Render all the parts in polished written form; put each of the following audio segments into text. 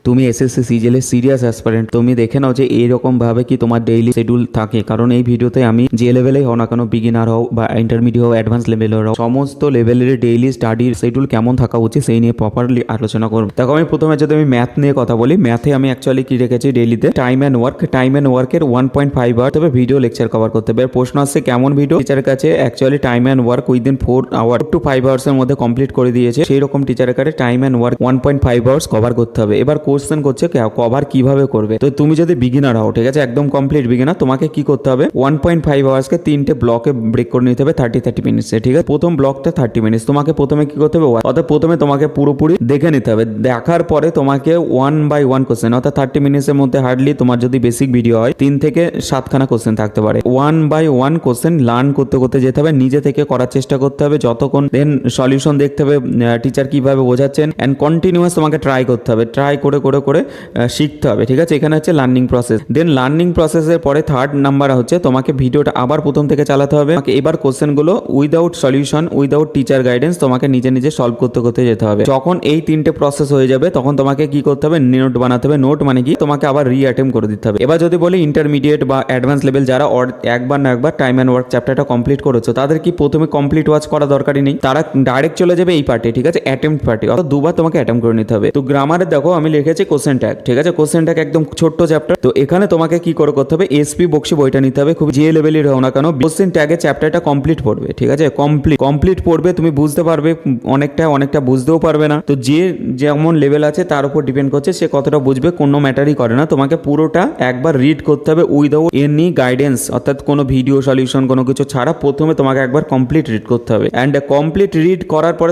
তুমি SSC সিজিএলের serious aspirant, তুমি দেখে নাও যে এইরকম ভাবে কি তোমার ডেইলি শিডিউল থাকে। কারণ এই ভিডিওতে আমি যে লেভেলেই হও না কেন, বিগিনার হও বা ইন্টারমিডিয়েট হও, অ্যাডভান্স লেভেলের হও, সমস্ত লেভেলের ডেইলি স্টাডির শিডিউল কেমন থাকা উচিত সেই নিয়ে প্রপারলি আলোচনা করবো। দেখো আমি প্রথমে যদি আমি ম্যাথ নিয়ে কথা বলি, ম্যাথে আমি অ্যাকচুয়ালি কি রেখেছি ডেইলিতে টাইম অ্যান্ড ওয়ার্কের 1.5 আওয়ার তবে ভিডিও লেকচার কভার করতে হবে। প্রশ্ন আসছে কেমন ভিডিও, টিচারের কাছে actually time and work within 4 hour to 5 আওয়ার্সের মধ্যে কমপ্লিট করে দিয়েছে। সেই রকম টিচারের কাছে time and work 1.5 hours cover করতে হবে। এবার কোশ্চেন করছে কভার কিভাবে করবে। তো তুমি যদি বিগিনার হও, ঠিক আছে, একদম কমপ্লিট বিগিনার, তোমাকে কি করতে হবে 1.5 আওয়ার্সকে 3টে ব্লকে ব্রেক করে নিতে হবে 30 মিনিটসে। ঠিক আছে, প্রথম ব্লকটা 30 মিনিটস। তোমাকে প্রথমে কি করতে হবে, অর্থাৎ প্রথমে তোমাকে পুরোপুরি দেখে নিতে হবে। দেখার পরে তোমাকে 1 বাই 1 কোশ্চেন, অর্থাৎ 30 মিনিটসের মধ্যে হার্ডলি তোমার যদি বেসিক ভিডিও হয় 3 থেকে 7খানা কোশ্চেন থাকতে পারে। 1 বাই 1 কোশ্চেন লার্ন করতে করতে যেতে হবে, নিজে থেকে করার চেষ্টা করতে হবে যতক্ষণ, দেন সলিউশন দেখতে হবে টিচার কিভাবে বোঝাচ্ছেন, অ্যান্ড কন্টিনিউয়াস তোমাকে ট্রাই করতে হবে, ট্রাই করে করে করে শিখতে হবে। ঠিক আছে, এখানে হচ্ছে লার্নিং প্রসেস। দেন লার্নিং প্রসেসের পরে থার্ড নাম্বার হচ্ছে তোমাকে ভিডিওটা আবার প্রথম থেকে চালাতে হবে। এবার কোশ্চেনগুলো without solution, without teacher guidance তোমাকে নিজে নিজে সলভ করতে করতে যেতে হবে। যখন এই 3টে প্রসেস হয়ে যাবে তখন তোমাকে কি করতে হবে, নোট বানাতে হবে। নোট মানে কি, তোমাকে আবার রিঅ্যাটেম্প করে দিতে হবে। এবার যদি বলি ইন্টারমিডিয়েট বা অ্যাডভান্স লেভেল যারা একবার না একবার টাইম অ্যান্ড ওয়ার্ক চ্যাপ্টারটা কমপ্লিট করেছো, তাদের কি প্রথমে কমপ্লিট ওয়াচ করা দরকারই নেই, তারা ডাইরেক্ট চলে যাবে এই পার্টে। ঠিক আছে, অ্যাটেম্প পার্টি, অর্থাৎ দুবার তোমাকে অ্যাটেম্প করে নিতে হবে। তো গ্রামারে দেখো আমি লিখেছি কোশ্চেন ট্যাগ। ঠিক আছে, কোশ্চেন ট্যাগ একদম ছোট্ট চ্যাপ্টার। তো এখানে তোমাকে কি করে করতে হবে, এসপি বক্সি বইটা নিতে হবে, খুব যে লেভেলের হও না কেন কোশ্চেন ট্যাগের চ্যাপ্টারটা কমপ্লিট পড়বে। ঠিক আছে, কমপ্লিট পড়বে, তুমি বুঝতে পারবে অনেকটা বুঝতেও পারবে না। তো যে যেমন লেভেল আছে তার উপর ডিপেন্ড করছে সে কতটা বুঝবে, কোনো ম্যাটারই করে না। তোমাকে পুরোটা একবার রিড করতে হবে উইদাউট এনি গাইডেন্স, অর্থাৎ কোনো ভিডিও সলিউশন কোনো কিছু ছাড়া প্রথমে তোমাকে একবার কমপ্লিট রিড করতে হবে। অ্যান্ড কমপ্লিট রিড করার পরে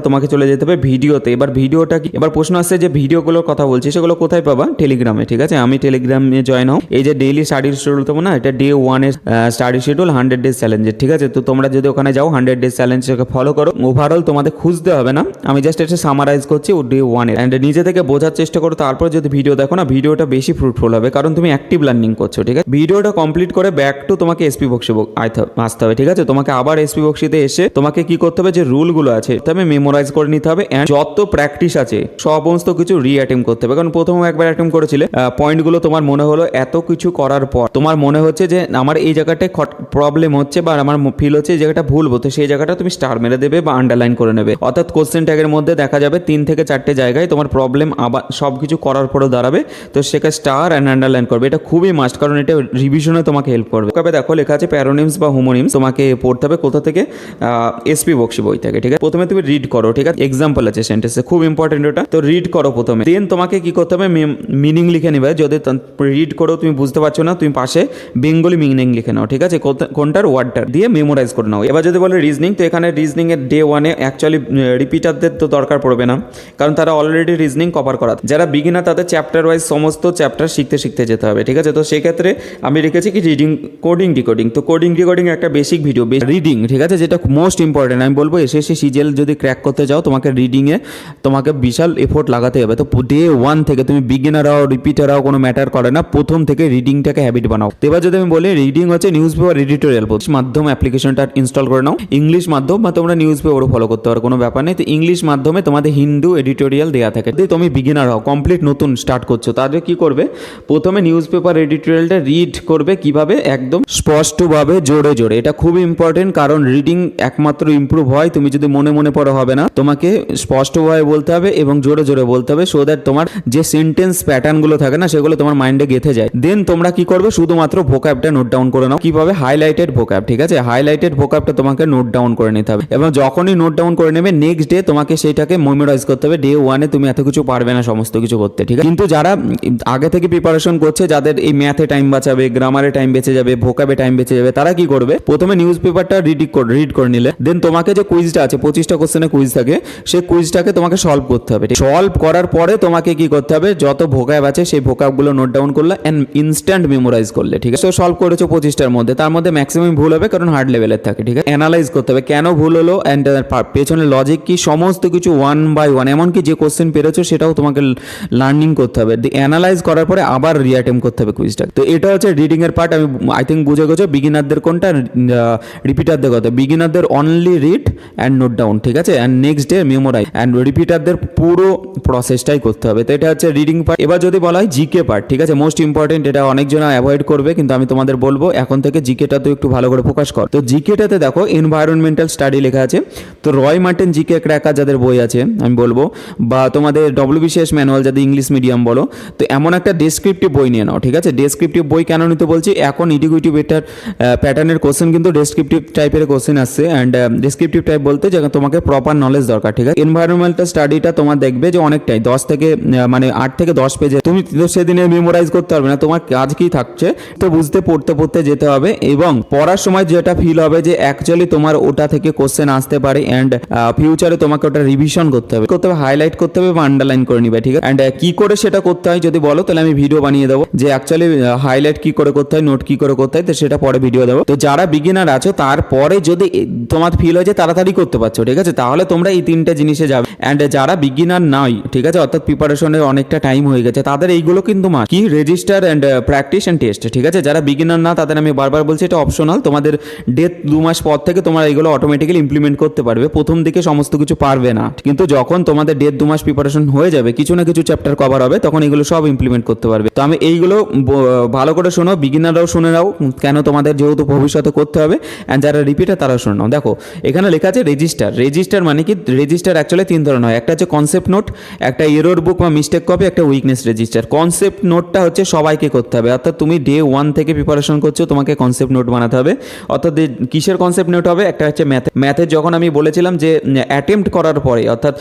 তোমাকে চলে যেতে হবে ভিডিওতে। এবার ভিডিওটা কি, এবার প্রশ্ন আসছে যে ভিডিওগুলোর কথা বলছি সেগুলো কোথায় পাবা, টেলিগ্রামে। ঠিক আছে, আমি টেলিগ্রামে জয়েন হও। এই যে ডেইলি স্টাডির শিডিউল দেবো না, এটা ডে 1 এর স্টাডি শিডিউল 100 ডেজ চ্যালেঞ্জের। ঠিক আছে, তো তোমরা যদি ওখানে যাও 100 ডেজ চ্যালেঞ্জটাকে ফলো করো, ওভারঅল তোমাদের খুঁজতে হবে না, আমি জাস্ট এটা সামারাইজ করছি ডে 1 এর। অ্যান্ড নিজে থেকে বোঝার চেষ্টা করো, তারপর যদি ভিডিও দেখো না, ভিডিওটা বেশি ফ্রুটফুল হবে কারণ তুমি অ্যাক্টিভ লার্নিং করছো। ঠিক আছে, ভিডিওটা কমপ্লিট করে ব্যাক টু তোমাকে এসপি বক্সি আসতে হবে। ঠিক আছে, তোমাকে আবার এসপি বক্সিতে এসে তোমাকে কি করতে হবে, যে রুলগুলো আছে তবে মেমোরাইজ করে নিতে হবে। অ্যান্ড যত প্র্যাকটিস আছে সমস্ত কিছু রিঅ্যাটেম্প করতে হবে। কারণ প্রথমে একবার অ্যাটেম্প করেছিলে, পয়েন্টগুলো তোমার মনে হলো, এত কিছু করার পর তোমার মনে হচ্ছে যে আমার এই জায়গাটায় প্রবলেম হচ্ছে বা আমার ফিল হচ্ছে এই জায়গাটা ভুল হতো, সেই জায়গাটা তুমি স্টার মেরে দেবে বা আন্ডারলাইন করে নেবে। অর্থাৎ কোশ্চেন ট্যাগের মধ্যে দেখা যাবে 3 থেকে 4টে জায়গায় তোমার প্রবলেম আবার সব কিছু করার পরেও দাঁড়াবে, তো সেখানে স্টার অ্যান্ড আন্ডারলাইন করবে। এটা খুবই মাস্ট, কারণ এটা রিভিশনে তোমাকে হেল্প করবে। কবে দেখো লেখা আছে প্যারোনিমস বা হোমোনিমস, তোমাকে পড়তে হবে কোথা থেকে, এসপি বক্সি বই থেকে। ঠিক আছে, প্রথমে তুমি রিড করো। ঠিক আছে, এক্সাম্পল আছে সেন্টেন্সে, খুব ইম্পর্টেন্ট ওটা, তো রিড করো প্রথমে। দেন তোমাকে কি করতে হবে, মিনিং লিখে নেবে। যদি রিড করো তুমি বুঝতে পারছো না, তুমি পাশে বেঙ্গলি মিনিং লিখে নাও। ঠিক আছে, কোনটার ওয়ার্ডটার দিয়ে মেমোরাইজ করে নাও। এবার যদি বলে রিজনিং, তো এখানে রিজনিং এর ডে 1 এ অ্যাকচুয়ালি রিপিটারদের তো দরকার পড়বে না, কারণ তারা অলরেডি রিজনিং কভার করা। যারা বিগিনার তাদের চ্যাপ্টার ওয়াইজ সমস্ত চ্যাপ্টার শিখতে শিখতে যেতে হবে। ঠিক আছে, তো সেক্ষেত্রে আমি রেখেছি কি রিডিং, কোডিং, ডিকোডিং। তো কোডিং ডিকোডিং একটা বেসিক ভিডিও, রিডিং। ঠিক আছে, যেটা মোস্ট ইম্পর্টেন্ট আমি বলবো, এসএসসি সিজিএল যদি ক্র্যাক করতে যাও তোমাকে রিডিংয়ে তোমাকে বিশাল এফোর্ট লাগাতে হবে। তো ডে 1 থেকে তুমি বিগিনার হও রিপিটার হও কোনো ম্যাটার করে না, প্রথম থেকে রিডিংটাকে হ্যাবিট বানাও। তো এবার যদি আমি বলি রিডিং হচ্ছে নিউজ পেপার এডিটোরিয়াল মাধ্যম অ্যাপ্লিকেশনটা ইনস্টল করে নাও। ইংলিশ মাধ্যম বা তোমরা নিউজ পেপারও ফলো করতে পারো, কোনো ব্যাপার নেই। তো ইংলিশ মাধ্যমে তোমাদের হিন্দু এডিটোরিয়াল দেওয়া থাকে। যদি তুমি বিগিনার হও, কমপ্লিট নতুন স্টার্ট করছো, তাহলে কি করবে, প্রথমে নিউজ পেপার এডিটোরিয়ালটা রিড করবে কিভাবে, একদম স্পষ্টভাবে জোরে জোরে। এটা খুব ইম্পর্টেন্ট, কারণ রিডিং একমাত্র ইমপ্রুভ হয় তুমি যদি মনে মনে পড়ো হবে না, তোমাকে স্পষ্টভাবে বলতে হবে এবং জোরে জোরে বলতে হবে, সো দ্যাট তোমার যে সেন্টেন্স প্যাটার্নগুলো থাকে না সেগুলো তোমার মাইন্ডে গেঁথে যায়। দেন তোমরা কি করবে, শুধুমাত্র ভোকাবটা নোট ডাউন করে নাও। কিভাবে, হাইলাইটেড ভোকাব। ঠিক আছে, হাইলাইটেড ভোকাবটা তোমাকে নোট ডাউন করে নিতে হবে, এবং যখনই নোট ডাউন করে নেবে নেক্সট ডে তোমাকে সেইটাকে মেমোরাইজ করতে হবে। ডে 1 এ তুমি এত কিছু পারবে না সমস্ত কিছু করতে। ঠিক আছে, কিন্তু যারা আগে থেকে প্রিপারেশন করছে, যাদের এই ম্যাথে টাইম বাঁচাবে, গ্রামারে টাইম বেঁচে যাবে, ভোকাবে টাইম বেঁচে যাবে, তারা কি করবে, প্রথমে নিউজ পেপারটা রিড করে নিলে, দেন তোমাকে যে কুইজটা আছে 25টা কোশ্চেনে কুইজ থাকে, সেই কুইজটাকে তোমাকে সলভ করতে হবে। সলভ করার পরে তোমাকে কি করতে হবে, যত ভোকাব আছে সেই ভোকাবগুলো নোট ডাউন করলে এন্ড ইনস্ট্যান্ট মেমোরাইজ করলে। ঠিক আছে, সলভ করেছো 25টার মধ্যে, তার মধ্যে ম্যাক্সিমাম ভুল হবে কারণ হার্ড লেভেলের থাকে। ঠিক আছে, অ্যানালাইজ করতে হবে কেন ভুল হলো অ্যান্ড পেছনে লজিক কি, সমস্ত কিছু 1 বাই 1, এমনকি যে কোশ্চেন পেরেছো সেটাও তোমাকে লার্নিং করতে হবে। অ্যানালাইজ করার পরে আবার রিঅ্যাটেম্প করতে হবে কুইজটা। তো এটা হচ্ছে রিডিং এর পার্ট। আমি আই থিঙ্ক বুঝে গেছো বিগিনারদের কোনটা, রিপিটারদের কথা। বিগিনারদের only read and note down. ঠিক আছে, and next day memorise, and রিপিটারদের পুরো প্রসেসটাই করতে করতে হবে। তো এটা হচ্ছে রিডিং পার্ট। এবার যদি বলা হয় জিকে পার্ট, ঠিক আছে, মোস্ট ইম্পর্টেন্ট, এটা অনেকজন অ্যাভয়েড করবে, কিন্তু আমি তোমাদের বলবো এখন থেকে জিকেটা তো একটু ভালো করে ফোকাস কর। তো জিকেটাতে দেখো এনভায়রনমেন্টাল স্টাডি লেখা আছে। তো রয় মার্টিন জিকে ক্র্যাকার যাদের বই আছে আমি বলবো, বা তোমাদের ডব্লিউবিসিএস ম্যানুয়াল যাদের ইংলিশ মিডিয়াম বলো, তো এমন একটা ডেসক্রিপটিভ বই নিয়ে নাও, ঠিক আছে। ডেসক্রিপটিভ বই কেন নিতে বলছি, এখন ইটিকুইটি বেটার প্যাটার্নের কোশ্চেন কিন্তু ডেসক্রিপটিভ টাইপের কোশ্চেন আসছে। অ্যান্ড ডেসক্রিপটিভ টাইপ বলতে যে তোমাকে প্রপার নলেজ দরকার, ঠিক আছে। এনভায়রনমেন্টাল স্টাডিটা তোমার দেখবে যে অনেকটাই 10 থেকে মানে 8 থেকে 10 পেজে, তুমি তো সেদিনে মেমোরাইজ করতে পারবে না, তোমার কাজ কি থাকছে তো বুঝতে পড়তে পড়তে যেতে হবে, এবং পড়ার সময় যেটা ফিল হবে যে অ্যাকচুয়ালি তোমার ওটা থেকে কোশ্চেন আসতে পারে, অ্যান্ড ফিউচারে তোমাকে ওটা রিভিশন করতে হবে, হাইলাইট করতে হবে বা আন্ডারলাইন করে নিবে, ঠিক আছে। অ্যান্ড কি করে সেটা করতে হয় যদি বলো তাহলে আমি ভিডিও বানিয়ে দেবো যে অ্যাকচুয়ালি হাইলাইট কি করে করতে হয়, নোট কি করে করতে হয়, তো সেটা পরে ভিডিও দেবো। তো যারা বিগিনার আছো তারপরে যদি তোমার ফিল হয় যে তাড়াতাড়ি করতে পারছো, ঠিক আছে, তাহলে তোমরা এই 3টে জিনিসে যাবে। অ্যান্ড যারা বিগিনার নাই, ঠিক আছে, অর্থাৎ প্রিপারেশনের অনেকটা টাইম হয়ে গেছে, তাদের এইগুলো কিন্তু কি register and practice and test, ঠিক আছে। যারা বিগিনার না তাদের আমি বারবার বলছি এটা অপশনাল, তোমাদের ডেট 2 মাস পর থেকে তোমরা এইগুলো অটোমেটিক্যালি ইমপ্লিমেন্ট করতে পারবে, প্রথম দিকে সমস্ত কিছু পারবে না, কিন্তু যখন তোমাদের ডেট 2 মাস প্রিপারেশন হয়ে যাবে, কিছু না কিছু চ্যাপ্টার কভার হবে, তখন এগুলো সব ইমপ্লিমেন্ট করতে পারবে। তো আমি এইগুলো ভালো করে শোনো, বিগিনাররাও শুনে নাও, কেন তোমাদের যেহেতু ভবিষ্যতে করতে হবে, অ্যান্ড যারা রিপিটার তারাও শুনে নাও। দেখো এখানে লেখা আছে রেজিস্টার। রেজিস্টার মানে কি, রেজিস্টার অ্যাকচুয়ালি 3 ধরনের হয়, একটা হচ্ছে কনসেপ্ট নোট, একটা এরর বুক বা মিস্টেক কপি, একটা উইকনেস রেজিস্টার। কনসেপ্ট নোটটা হচ্ছে সবাইকে করতে হবে, অর্থাৎ তুমি ডে 1 থেকে প্রিপারেশন করছো, তোমাকে কনসেপ্ট নোট বানাতে হবে। অর্থাৎ কিসের কনসেপ্ট নোট হবে, একটা হচ্ছে ম্যাথের যখন আমি বলেছিলাম যে অ্যাটেম্প্ট করার পরে, অর্থাৎ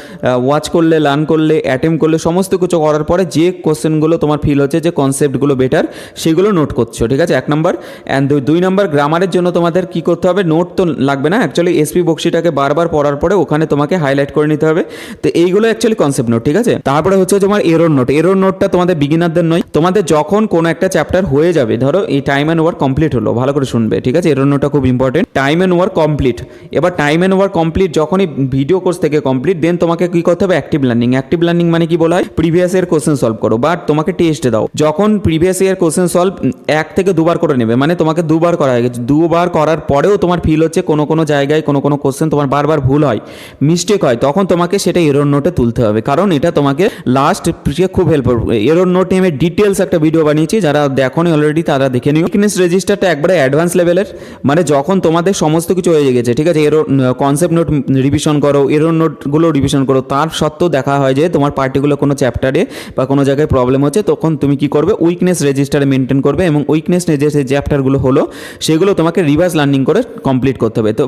ওয়াচ করলে, লার্ন করলে, অ্যাটেম্প্ট করলে, সমস্ত কিছু করার পরে যে কোশ্চেনগুলো তোমার ফিল হচ্ছে যে কনসেপ্টগুলো বেটার, সেগুলো নোট করছো, ঠিক আছে, 1 নম্বর। অ্যান্ড 2 নম্বর, গ্রামারের জন্য তোমাদের কি করতে হবে, নোট তো লাগবে না, অ্যাকচুয়ালি এসপি বক্সিটাকে বারবার পড়ার পরে ওখানে তোমাকে হাইলাইট করে নিতে হবে। তো এইগুলো অ্যাকচুয়ালি কনসেপ্ট নোট, ঠিক আছে। তারপরে হচ্ছে তোমার এরর নোট। এরর নোটটা তোমাদের বিগিনারদের নয়, তোমাদের যখন কোনো একটা চ্যাপ্টার হয়ে যাবে, ধরো এই টাইম অ্যান্ড ওয়ার্ক কমপ্লিট হলো, ভালো করে শুনবে, ঠিক আছে, এরর নোটটা খুব important. Time and work complete, এবার টাইম অ্যান্ড ওয়ার্ক কমপ্লিট যখনই ভিডিও কোর্স থেকে কমপ্লিট, দেন তোমাকে কি করতে হবে, অ্যাক্টিভ লার্নিং। অ্যাক্টিভ লার্নিং মানে কি বলা হয়, প্রিভিয়াস ইয়ার কোশ্চেন সলভ করো, বাট তোমাকে টেস্ট দাও। যখন প্রিভিয়াস ইয়ার কোশ্চেন সলভ 1 থেকে 2 বার করে নেবে, মানে তোমাকে 2 বার করা হয়ে গেছে, 2 বার করার পরেও তোমার ফিল হচ্ছে কোনো জায়গায় কোনো কোশ্চেন তোমার বারবার ভুল হয়, মিস্টেক হয়, তখন তোমাকে সেটা এরর নোটে তুলতে হবে, কারণ এটা তোমাকে লাস্ট খুব হেল্প করবে। এরর নোট নিয়ে আমি ডিটেলস একটা ভিডিও বানিয়েছি, যারা দেখোনি অলরেডি তারা দেখে নিও। উইকনেস রেজিস্টারটা একবারে অ্যাডভান্স লেভেলের, মানে যখন তোমাদের সমস্ত কিছু হয়ে গেছে, ঠিক আছে, এরর কনসেপ্ট নোট রিভিশন করো, এরর নোটগুলো রিভিশন করো, তার সত্ত্বেও দেখা হয় যে তোমার পার্টিকুলার কোনো চ্যাপ্টারে বা কোনো জায়গায় প্রবলেম হচ্ছে, তখন তুমি কি করবে, উইকনেস রেজিস্টারে মেনটেন করবে, এবং উইকনেস যে চ্যাপ্টারগুলো হলো সেগুলো তোমাকে রিভার্স লার্নিং করে কমপ্লিট করতে হবে। তো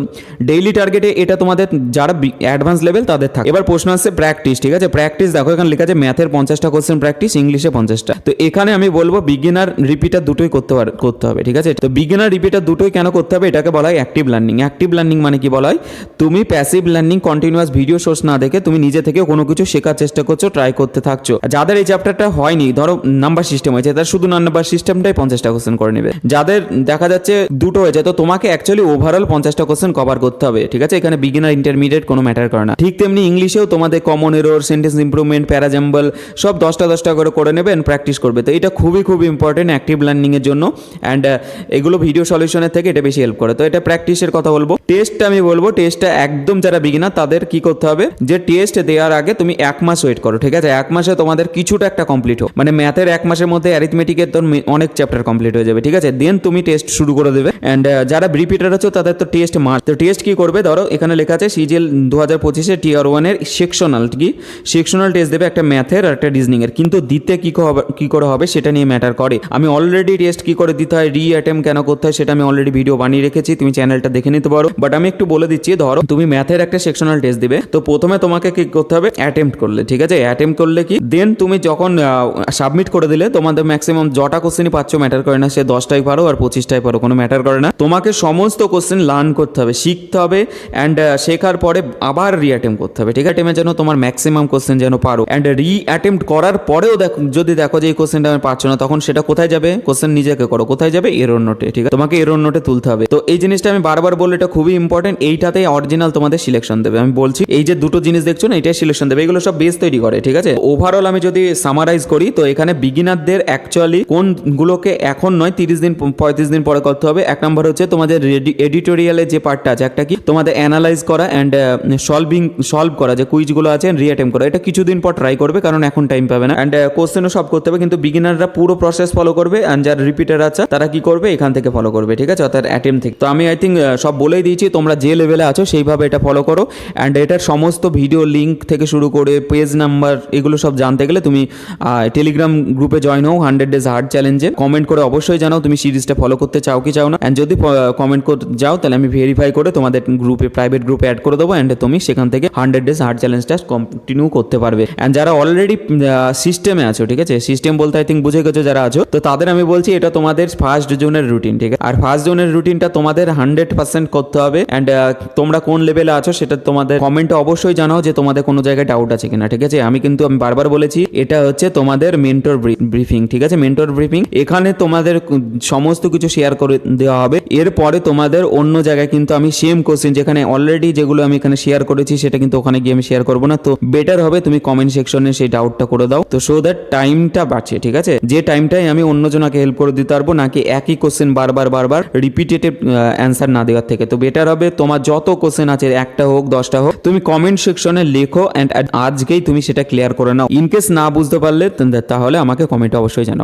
ডেইলি টার্গেটে এটা তোমাদের যারা অ্যাডভান্স লেভেল তাদের থাকে। এবার প্রশ্ন আসছে প্র্যাকটিস, ঠিক আছে। প্র্যাকটিস দেখো এখানে লেখা আছে ম্যাথের 50টা কোশ্চেন প্র্যাকটিস, ইংলিশে 50টা। তো এখানে আমি বলবো বিগিনার রিপিটার দুটোই করতে হবে, ঠিক আছে। তো বিগিনার রিপিটার দুটোই কেন করতে হবে, এটাকে বলা হয় অ্যাক্টিভ লার্নিং। অ্যাক্টিভ লার্নিং মানে কি বলা হয়, তুমি passive learning, continuous video source না দেখে তুমি নিজে থেকে কোনো কিছু শেখার চেষ্টা করছো, ট্রাই করতে থাকছো। যাদের এই চ্যাপ্টারটা হয়নি, ধরো নাম্বার সিস্টেম হয়েছে, তার শুধু নাম্বার সিস্টেমটাই 50টা কোশ্চেন করে নেবে। যাদের দেখা যাচ্ছে দুটো হয়েছে, তো তোমাকে অ্যাকচুয়ালি ওভারঅল 50টা কোশ্চেন কভার করতে হবে, ঠিক আছে। এখানে বিগিনার ইন্টারমিডিয়েট কোনো ম্যাটার করে না। ঠিক তেমনি ইংলিশেও তোমাদের কমন এরর, সেন্টেন্স ইমপ্রুভমেন্ট, প্যারাজাম্বল সব 10টা করে নেবে, প্র্যাকটিস করবে। তো এটা খুবই ইম্পর্টেন্ট অ্যাক্টিভ লার্নিংয়ের জন্য, অ্যান্ড এগুলো ভিডিও সলিউশনের থেকে এটা বেশি হেল্প করে। তো এটা প্র্যাকটিসের কথা বলবো। টেস্টটা আমি বলবো, টেস্টটা একদম যারা বিগিনার তাদের কি করতে হবে, যে টেস্ট দেওয়ার আগে তুমি 1 মাস ওয়েট করো, ঠিক আছে। 1 মাসে তোমাদের কিছুটা একটা কমপ্লিট হোক, মানে ম্যাথের 1 মাসের মধ্যে অ্যারিথমেটিকের তো অনেক চ্যাপ্টার কমপ্লিট হয়ে যাবে, ঠিক আছে। দেন তুমি টেস্ট শুরু করে দেবে। অ্যান্ড যারা রিপিটার আছো তাদের তো টেস্ট মার্চ। তো টেস্ট কি করবে, ধরো এখানে লেখা আছে সিজিএল 2025 টিয়ার 1-এর সেকশনাল টেস্ট দেবে, একটা ম্যাথের আর একটা রিজনিংয়ের, কিন্তু দিতে কি করে হবে সেটা নিয়ে ম্যাটার করে। আমি অলরেডি টেস্ট কি করে দিতে হয়, অ্যাটেম্প কেন করতে হয়, সেটা আমি অলরেডি ভিডিও বানিয়ে রেখেছি, তুমি চ্যানেলটা দেখে নিতে পারো। বাট আমি একটু বলে দিচ্ছি, ধরো তুমি ম্যাথের একটা সেকশনাল টেস্ট দিবে, তো প্রথমে তোমাকে কি করতে হবে, অ্যাটেম্প্ট করলে, ঠিক আছে। অ্যাটেম্প্ট করলে কি, দেন তুমি যখন সাবমিট করে দিলে, তোমাদের ম্যাক্সিমাম যটা কোশ্চেনই পাচ্ছ ম্যাটার করে না, সে 10টাই পারো আর 25টাই পারো, কোনো ম্যাটার করে না। তোমাকে সমস্ত কোশ্চেন লার্ন করতে হবে, শিখতে হবে, অ্যান্ড শেখার পরে আবার অ্যাটেম্প্ট করতে হবে, ঠিক আছে। অ্যাটেম্পে যেন তোমার ম্যাক্সিমাম কোশ্চেন যেন পারো, অ্যান্ড অ্যাটেম্প্ট করার পরেও যদি দেখো যে এই কোশ্চেনটা আমি পারছো না, তখন সেটা কোথায় যাবে, কোশ্চেন নিজেকে করো, কোথায় যাবে, এরর নোটে, ঠিক আছে। তোমাকে এরর নোটে তুলতে হবে। তো এই জিনিসটা আমি বারবার বলি, এটা খুবই ইম্পর্টেন্ট। এইটাতেই অরিজিনাল তোমাদের সিলেকশন দেবে। আমি বলছি এই যে দুটো জিনিস দেখছো না, এটাই সিলেকশন দেবে, এগুলো সব বেস তৈরি করে, ঠিক আছে। ওভারঅল আমি যদি সামারাইজ করি, তো এখানে বিগিনারদের অ্যাকচুয়ালি কোনগুলোকে এখন নয় 30 দিন 35 দিন পরে করতে হবে। 1 নম্বর হচ্ছে তোমাদের এডিটোরিয়ালের যে পার্টটা আছে, একটা কি তোমাদের অ্যানালাইজ করা অ্যান্ড সলভ করা, যে কুইজগুলো আছে রিঅ্যাটেম্প করা, এটা কিছুদিন পর ট্রাই ভেরিফাই করবে, কারণ এখন টাইম পাবে না। অ্যান্ড কোশ্চেনও সব করতে হবে, কিন্তু বিগিনাররা পুরো প্রসেস ফলো করবে, অ্যান্ড যারা রিপিটার আছে তারা কি করবে এখান থেকে ফলো করবে, ঠিক আছে, অর্থাৎ অ্যাটেম্প থেকে। তো আমি আই থিঙ্ক সব বলেই দিয়েছি, তোমরা যে লেভেলে আছো সেইভাবে এটা ফলো করো। অ্যান্ড এটার সমস্ত ভিডিও লিঙ্ক থেকে শুরু করে পেজ নাম্বার এগুলো সব জানতে গেলে তুমি টেলিগ্রাম গ্রুপে জয়েন হও 100 ডেজ হার্ড চ্যালেঞ্জে। কমেন্ট করে অবশ্যই জানাও তুমি সিরিজটা ফলো করতে চাও কি চাও না। অ্যান্ড যদি কমেন্ট করতে যাও তাহলে আমি ভেরিফাই করে তোমাদের গ্রুপে, প্রাইভেট গ্রুপে অ্যাড করে দেবো, অ্যান্ড তুমি সেখান থেকে 100 ডেজ হার্ড চ্যালেঞ্জটা কন্টিনিউ করতে পারবে। অ্যান্ড যারা অলরেডি সিস্টেমে আছো, ঠিক আছে, সিস্টেম বলতে আই থিঙ্ক বুঝে গেছো যারা আছো, তো তাদের আমি বলছি এটা তোমাদের ফার্স্ট জোনের রুটিন, ঠিক আছে। আর ফার্স্ট জোনের রুটিনটা তোমাদের 100% করতে হবে। অ্যান্ড তোমরা কোন লেভেলে আছো সেটা তোমাদের কমেন্টে অবশ্যই জানাও যে তোমাদের কোনো জায়গায় ডাউট আছে কিনা, ঠিক আছে। আমি বারবার বলেছি এটা হচ্ছে তোমাদের মেন্টর ব্রিফিং, ঠিক আছে, মেন্টর ব্রিফিং। এখানে তোমাদের সমস্ত কিছু শেয়ার করে দেওয়া হবে। এরপরে তোমাদের অন্য জায়গায় কিন্তু আমি সেম কোশ্চেন যেখানে অলরেডি যেগুলো আমি এখানে শেয়ার করেছি সেটা কিন্তু ওখানে গিয়ে আমি শেয়ার করবো না। তো বেটার হবে তুমি কমেন্ট সেকশনে সেই ডাউটটা করে দাও, তো সো দ্যাট টাইমটা বাঁচে, ঠিক আছে। যে টাইমটাই আমি অন্যজনকে হেল্প করে দিতে পারবো, নাকি একই কোশ্চেন বারবার রিপিটেটিভ অ্যান্সার না দেওয়ার থেকে। তো বেটার হবে তোমার যত কোশ্চেন আছে, একটা হোক 10টা হোক, তুমি কমেন্ট সেকশনে লেখো, অ্যান্ড আজকেই তুমি সেটা ক্লিয়ার করে নাও। ইনকেস না বুঝতে পারলে তাহলে আমাকে কমেন্টে অবশ্যই জানাও।